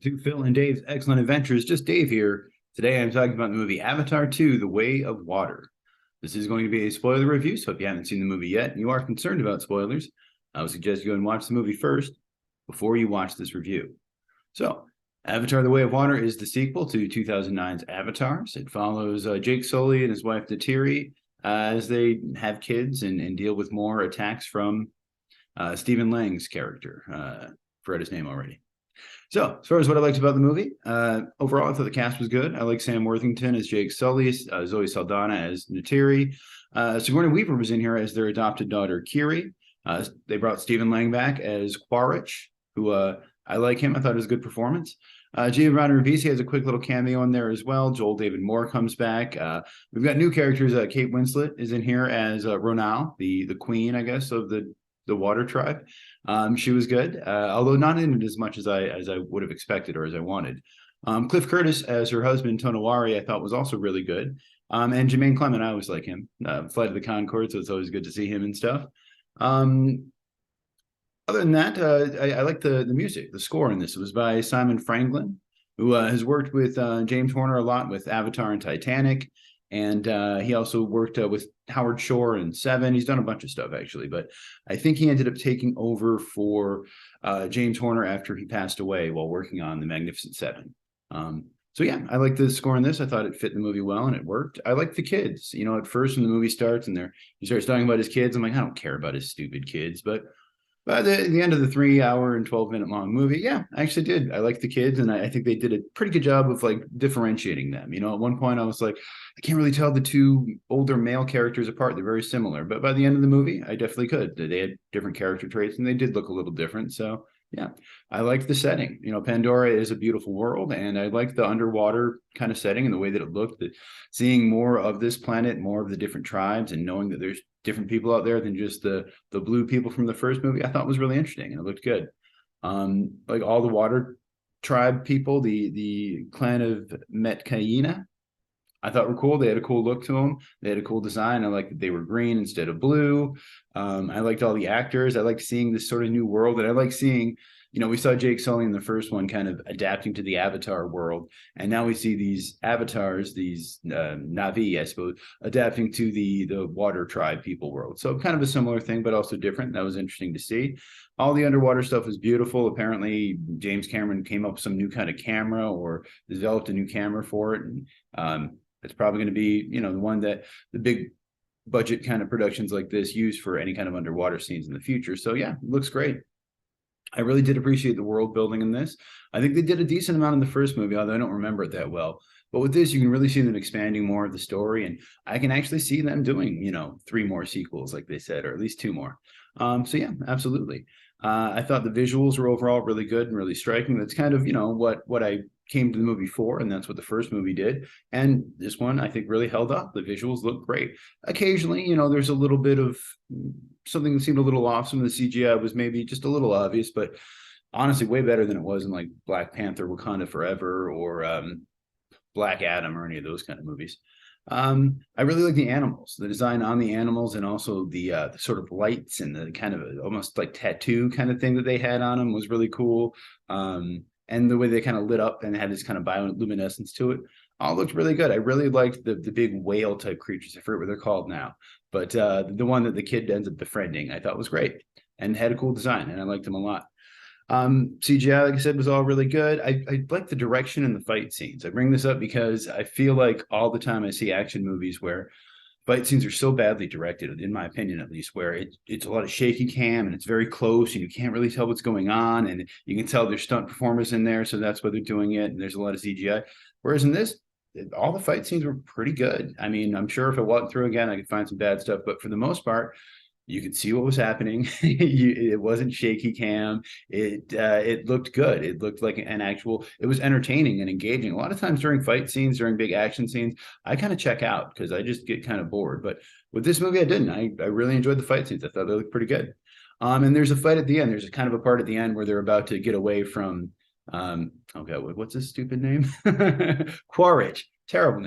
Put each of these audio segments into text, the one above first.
to Phil and Dave's Excellent Adventures. Just Dave here. Today I'm talking about the movie Avatar 2, The Way of Water. This is going to be a spoiler review, so if you haven't seen the movie yet and you are concerned about spoilers, I would suggest you go and watch the movie first before you watch this review. So, Avatar: The Way of Water is the sequel to 2009's Avatars. It follows Jake Sully and his wife Neytiri as they have kids and deal with more attacks from Stephen Lang's character. Forgot his name already. So, as far as what I liked about the movie, overall, I thought the cast was good. I like Sam Worthington as Jake Sully, Zoe Saldaña as Neytiri. Sigourney Weaver was in here as their adopted daughter, Kiri. They brought Stephen Lang back as Quaritch, who I like him. I thought it was a good performance. Giovanni Ribisi has a quick little cameo in there as well. Joel David Moore comes back. We've got new characters. Kate Winslet is in here as Ronal, the queen, I guess, of the water tribe. She was good, although not in it as much as I would have expected or as I wanted. Cliff Curtis as her husband, Tonawari, I thought was also really good. And Jemaine Clement, I always like him. Flight of the Conchords, so it's always good to see him and stuff. Other than that, I like the music, the score in this. It was by Simon Franklin, who has worked with James Horner a lot with Avatar and Titanic. And he also worked with Howard Shore in Seven. He's done a bunch of stuff, actually. But I think he ended up taking over for James Horner after he passed away while working on The Magnificent Seven. So, yeah, I like the score in this. I thought it fit the movie well, and it worked. I like the kids. You know, at first when the movie starts and he starts talking about his kids, I'm like, I don't care about his stupid kids. But by the end of the 3 hour and 12-minute long movie, yeah, I actually did. I liked the kids, and I think they did a pretty good job of like differentiating them. You know, at one point I was like, I can't really tell the two older male characters apart. They're very similar, but by the end of the movie, I definitely could. They had different character traits, and they did look a little different. So yeah, I liked the setting. You know, Pandora is a beautiful world, and I liked the underwater kind of setting and the way that it looked. Seeing more of this planet, more of the different tribes, and knowing that there's different people out there than just the blue people from the first movie, I thought was really interesting, and it looked good. Like all the water tribe people, the clan of Metkayina, I thought were cool. They had a cool look to them. They had a cool design. I liked that they were green instead of blue. I liked all the actors. I liked seeing this sort of new world, and I like seeing, you know, we saw Jake Sully in the first one kind of adapting to the Avatar world, and now we see these avatars, these Na'vi, I suppose, adapting to the water tribe people world. So kind of a similar thing, but also different. That was interesting to see. All the underwater stuff was beautiful. Apparently, James Cameron came up with some new kind of camera or developed a new camera for it. And it's probably going to be, you know, the one that the big budget kind of productions like this use for any kind of underwater scenes in the future. So yeah, it looks great. I really did appreciate the world building in this. I think they did a decent amount in the first movie, although I don't remember it that well. But with this, you can really see them expanding more of the story, and I can actually see them doing, you know, 3 more sequels, like they said, or at least 2 more. So yeah, absolutely. I thought the visuals were overall really good and really striking. That's kind of, you know, what I came to the movie for, and that's what the first movie did. And this one, I think, really held up. The visuals look great. Occasionally, you know, there's a little bit of something that seemed a little off. Some of the CGI was maybe just a little obvious, but honestly, way better than it was in like Black Panther, Wakanda Forever, or Black Adam, or any of those kind of movies. I really like the animals, the design on the animals, and also the sort of lights and the kind of almost like tattoo kind of thing that they had on them was really cool. And the way they kind of lit up and had this kind of bioluminescence to it all looked really good. I really liked the big whale type creatures. I forget what they're called now, but the one that the kid ends up befriending, I thought was great and had a cool design, and I liked them a lot. CGI, like I said, was all really good. I like the direction in the fight scenes. I bring this up because I feel like all the time I see action movies where fight scenes are so badly directed, in my opinion at least, where it's a lot of shaky cam and it's very close and you can't really tell what's going on, and you can tell there's stunt performers in there, so that's why they're doing it, and there's a lot of CGI. Whereas in this, all the fight scenes were pretty good. I mean, I'm sure if I walked through again, I could find some bad stuff, but for the most part, you could see what was happening. It wasn't shaky cam. It looked good. It looked like an actual, it was entertaining and engaging. A lot of times during fight scenes, during big action scenes, I kind of check out because I just get kind of bored. But with this movie, I didn't. I really enjoyed the fight scenes. I thought they looked pretty good. And there's a fight at the end. There's a kind of a part at the end where they're about to get away from, okay, what's his stupid name? Quaritch. Terrible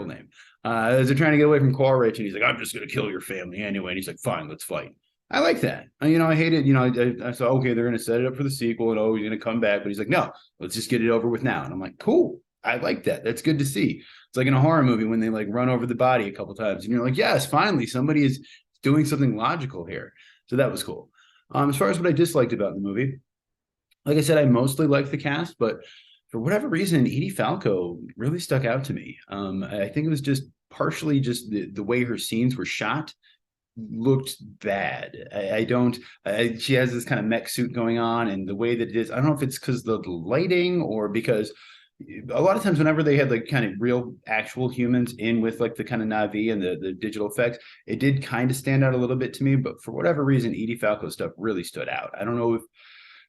name. As they're trying to get away from Quaritch, and he's like, I'm just going to kill your family anyway. And he's like, fine, let's fight. I like that. I hate it. I thought, okay, they're going to set it up for the sequel, and oh, he's going to come back, but he's like, no, let's just get it over with now. And I'm like, cool. I like that. That's good to see. It's like in a horror movie when they like run over the body a couple times, and you're like, yes, finally, somebody is doing something logical here. So that was cool. As far as what I disliked about the movie, like I said, I mostly liked the cast, but for whatever reason, Edie Falco really stuck out to me. I think it was just partially just the way her scenes were shot looked bad. I don't. She has this kind of mech suit going on, and the way that it is, I don't know if it's because the lighting or because a lot of times whenever they had like kind of real actual humans in with like the kind of Navi and the digital effects, it did kind of stand out a little bit to me. But for whatever reason, Edie Falco stuff really stood out. I don't know if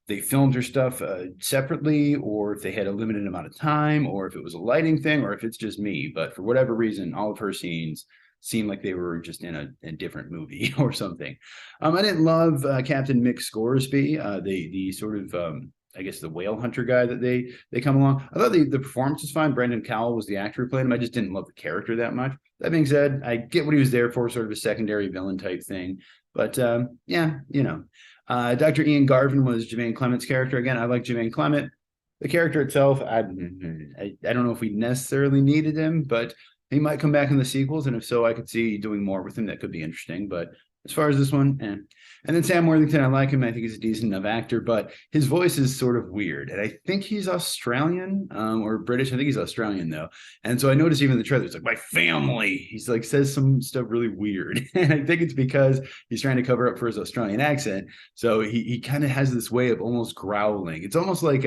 they filmed her stuff separately, or if they had a limited amount of time, or if it was a lighting thing, or if it's just me. But for whatever reason, all of her scenes seemed like they were just in a different movie or something. I didn't love Captain Mick Scoresby, the sort of I guess the whale hunter guy that they come along. I thought the performance was fine. Brendan Cowell was the actor who played him. I just didn't love the character that much. That being said, I get what he was there for, sort of a secondary villain type thing. But yeah, Dr. Ian Garvin was Jemaine Clement's character. Again, I like Jemaine Clement. The character itself, I don't know if we necessarily needed him, but he might come back in the sequels, and if so, I could see doing more with him. That could be interesting. But as far as this one, And then Sam Worthington, I like him. I think he's a decent enough actor, but his voice is sort of weird. And I think he's Australian or British. I think he's Australian, though. And so I noticed even in the trailer, it's like, my family. He's like, says some stuff really weird. And I think it's because he's trying to cover up for his Australian accent. So he kind of has this way of almost growling. It's almost like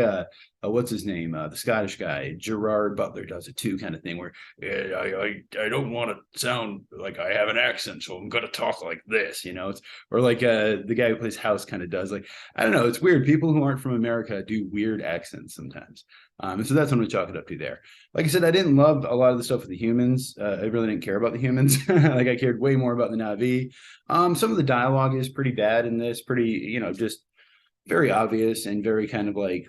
what's his name? The Scottish guy, Gerard Butler, does it too, kind of thing, where I don't want to sound like I have an accent, so I'm going to talk like this, It's, or like the guy who plays House kind of does. Like, I don't know, it's weird. People who aren't from America do weird accents sometimes. And so that's what I'm going to chalk it up to there. Like I said, I didn't love a lot of the stuff with the humans. I really didn't care about the humans. Like, I cared way more about the Na'vi. Some of the dialogue is pretty bad in this, pretty, just very obvious and very kind of like,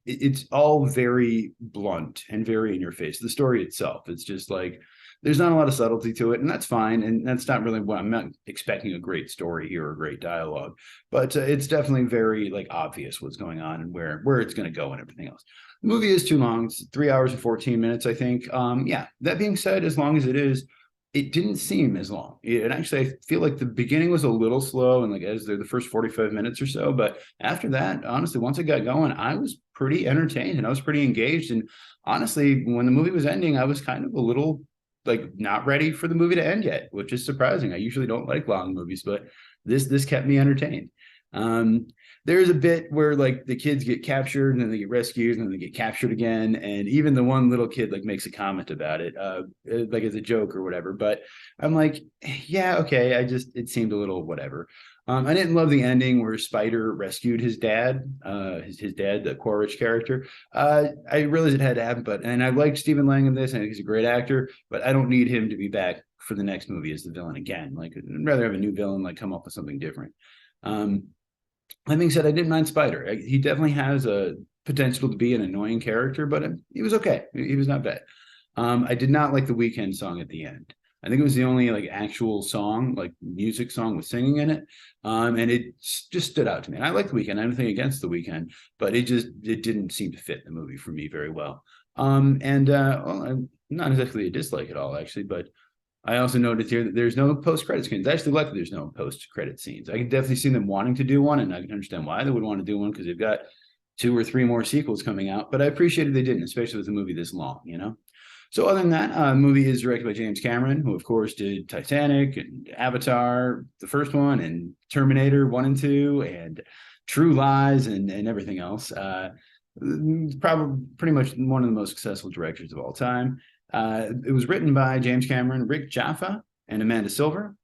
it's all very blunt and very in your face. The story itself, it's just like, there's not a lot of subtlety to it, and that's fine. And that's not really what I'm not expecting a great story here or great dialogue, but it's definitely very like obvious what's going on and where it's going to go and everything else. The movie is too long. It's 3 hours and 14 minutes, I think. Yeah, that being said, as long as it is, it didn't seem as long. And actually, I feel like the beginning was a little slow, and like as the first 45 minutes or so. But after that, honestly, once it got going, I was pretty entertained and I was pretty engaged. And honestly, when the movie was ending, I was kind of a little like not ready for the movie to end yet, which is surprising. I usually don't like long movies, but this kept me entertained. There's a bit where like the kids get captured and then they get rescued and then they get captured again, and even the one little kid like makes a comment about it, like as a joke or whatever. But I'm like, yeah, okay. It seemed a little whatever. I didn't love the ending where Spider rescued his dad, his dad, the Quaritch character. I realized it had to happen, and I liked Stephen Lang in this. I think he's a great actor, but I don't need him to be back for the next movie as the villain again. Like, I'd rather have a new villain, like come up with something different. That being said, I didn't mind Spider. He definitely has a potential to be an annoying character, but he was okay. He was not bad. I did not like the Weeknd song at the end. I think it was the only like actual song, like music song with singing in it. And it just stood out to me. And I like the Weeknd. I have nothing against the Weeknd, but it didn't seem to fit the movie for me very well. Well, I'm not exactly a dislike at all, actually, but I also noticed here that there's no post-credit scenes. I actually like that there's no post-credit scenes. I can definitely see them wanting to do one, and I can understand why they would want to do one because they've got 2 or 3 more sequels coming out. But I appreciated they didn't, especially with a movie this long, So other than that, the movie is directed by James Cameron, who of course did Titanic and Avatar, the first one, and Terminator 1 and 2, and True Lies, and everything else. Probably pretty much one of the most successful directors of all time. It was written by James Cameron, Rick Jaffa, and Amanda Silver,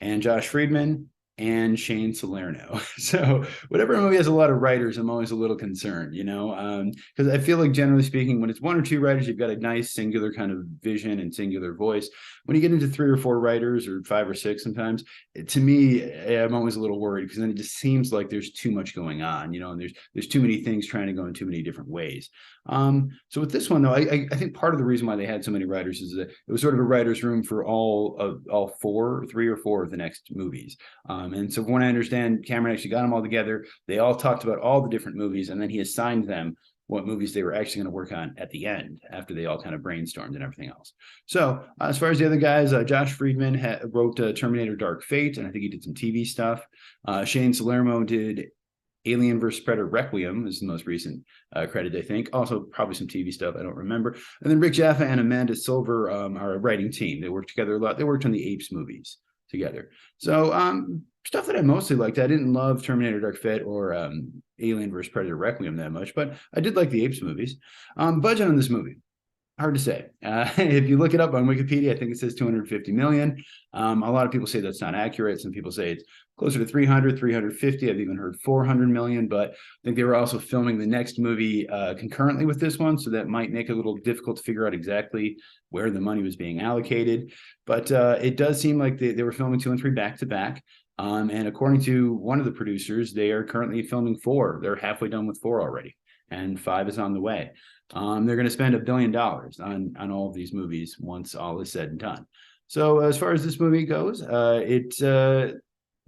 and Josh Friedman, and Shane Salerno. So whatever movie has a lot of writers, I'm always a little concerned, because I feel like generally speaking, when it's 1 or 2 writers, you've got a nice singular kind of vision and singular voice. When you get into 3 or 4 writers, or 5 or 6 sometimes, to me, I'm always a little worried because then it just seems like there's too much going on, and there's too many things trying to go in too many different ways. So with this one, though, I think part of the reason why they had so many writers is that it was sort of a writer's room for all 3 or 4 of the next movies. And so from what I understand, Cameron actually got them all together. They all talked about all the different movies, and then he assigned them what movies they were actually going to work on at the end after they all kind of brainstormed and everything else. So as far as the other guys, Josh Friedman wrote Terminator Dark Fate, and I think he did some TV stuff. Shane Salerno did Alien vs. Predator Requiem is the most recent credit, I think. Also, probably some TV stuff. I don't remember. And then Rick Jaffa and Amanda Silver are a writing team. They worked together a lot. They worked on the Apes movies together. So stuff that I mostly liked. I didn't love Terminator Dark Fate or Alien vs. Predator Requiem that much, but I did like the Apes movies. Budget on this movie. Hard to say. If you look it up on Wikipedia, I think it says 250 million. A lot of people say that's not accurate. Some people say it's closer to 300, 350. I've even heard 400 million, but I think they were also filming the next movie concurrently with this one. So that might make it a little difficult to figure out exactly where the money was being allocated. But it does seem like they were filming 2 and 3 back to back. And according to one of the producers, they are currently filming 4. They're halfway done with 4 already, and 5 is on the way. They're going to spend $1 billion on all of these movies once all is said and done. So as far as this movie goes, it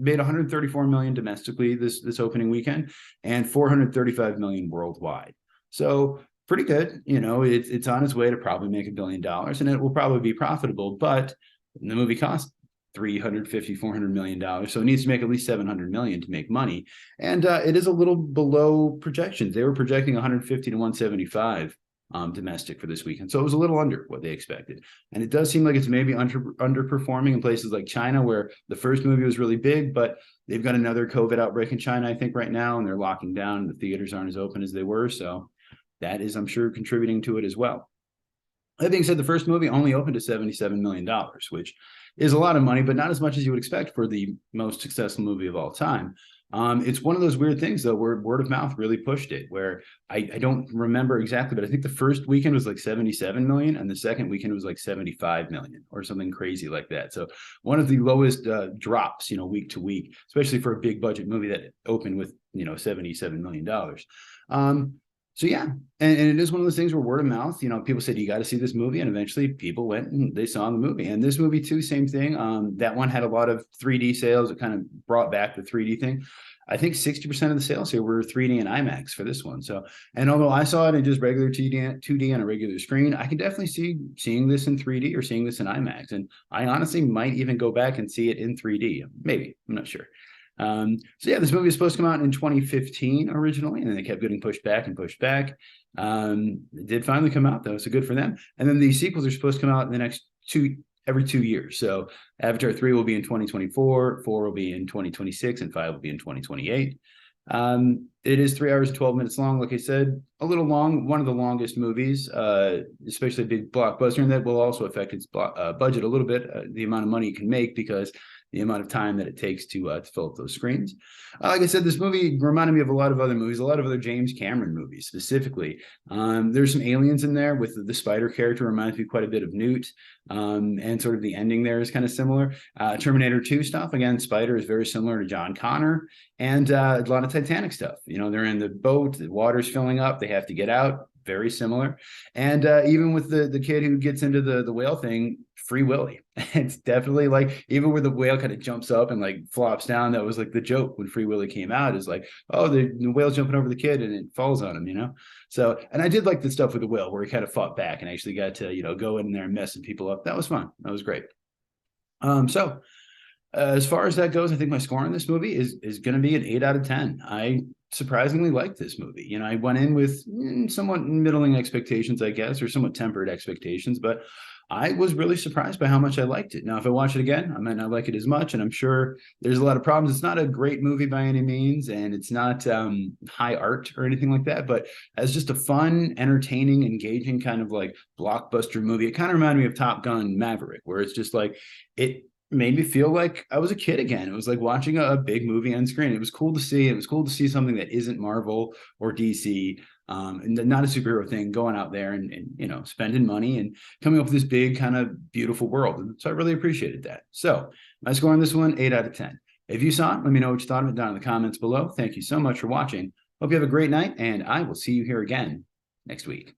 made 134 million domestically this opening weekend, and 435 million worldwide. So pretty good. You know, it's on its way to probably make $1 billion, and it will probably be profitable. But the movie cost $350-400 million, so it needs to make at least 700 million to make money, and it is a little below projections. They were projecting 150 to 175 domestic for this weekend, so it was a little under what they expected. And it does seem like it's maybe underperforming in places like China, where the first movie was really big, but they've got another COVID outbreak in China, I think, right now, and they're locking down. The theaters aren't as open as they were, so that is, I'm sure, contributing to it as well. That being said, the first movie only opened to $77 million, which is a lot of money, but not as much as you would expect for the most successful movie of all time. It's one of those weird things, though, where word of mouth really pushed it, where I don't remember exactly, but I think the first weekend was like 77 million, and the second weekend was like 75 million or something crazy like that. So one of the lowest drops, week to week, especially for a big budget movie that opened with, $77 million. So yeah, and it is one of those things where word of mouth, people said, you got to see this movie. And eventually people went and they saw the movie. And this movie too, same thing. That one had a lot of 3D sales. It kind of brought back the 3D thing. I think 60% of the sales here were 3D and IMAX for this one. So, and although I saw it in just regular 2D on a regular screen, I can definitely see seeing this in 3D or seeing this in IMAX. And I honestly might even go back and see it in 3D. Maybe, I'm not sure. So yeah, this movie was supposed to come out in 2015 originally, and then they kept getting pushed back and pushed back. It did finally come out though, so good for them. And then the sequels are supposed to come out in the next every 2 years. So Avatar 3 will be in 2024, 4 will be in 2026, and 5 will be in 2028. It is 3 hours and 12 minutes long. Like I said, a little long, one of the longest movies, especially a big blockbuster, and that will also affect its budget a little bit, the amount of money it can make, because the amount of time that it takes to fill up those screens. Like I said, this movie reminded me of a lot of other movies, a lot of other James Cameron movies specifically. There's some aliens in there with the spider character, reminds me quite a bit of Newt, and sort of the ending there is kind of similar. Terminator 2 stuff, again, Spider is very similar to John Connor, and a lot of Titanic stuff. They're in the boat, the water's filling up, they have to get out, very similar. And even with the kid who gets into the whale thing, Free Willy. It's definitely like, even where the whale kind of jumps up and like flops down, that was like the joke when Free Willy came out, is like, oh, the whale's jumping over the kid and it falls on him, So, and I did like the stuff with the whale where he kind of fought back and actually got to, go in there and messing people up. That was fun. That was great. So as far as that goes, I think my score on this movie is going to be an 8 out of 10. I surprisingly liked this movie. I went in with somewhat middling expectations, I guess, or somewhat tempered expectations, but I was really surprised by how much I liked it. Now, if I watch it again, I might not like it as much, and I'm sure there's a lot of problems. It's not a great movie by any means, and it's not high art or anything like that, but as just a fun, entertaining, engaging kind of like blockbuster movie, it kind of reminded me of Top Gun Maverick, where it's just like, it made me feel like I was a kid again. It was like watching a big movie on screen. It was cool to see. It was cool to see something that isn't Marvel or DC, and not a superhero thing, going out there and spending money and coming up with this big kind of beautiful world. And so I really appreciated that. So my score on this one, 8 out of 10. If you saw it, let me know what you thought of it down in the comments below. Thank you so much for watching. Hope you have a great night, and I will see you here again next week.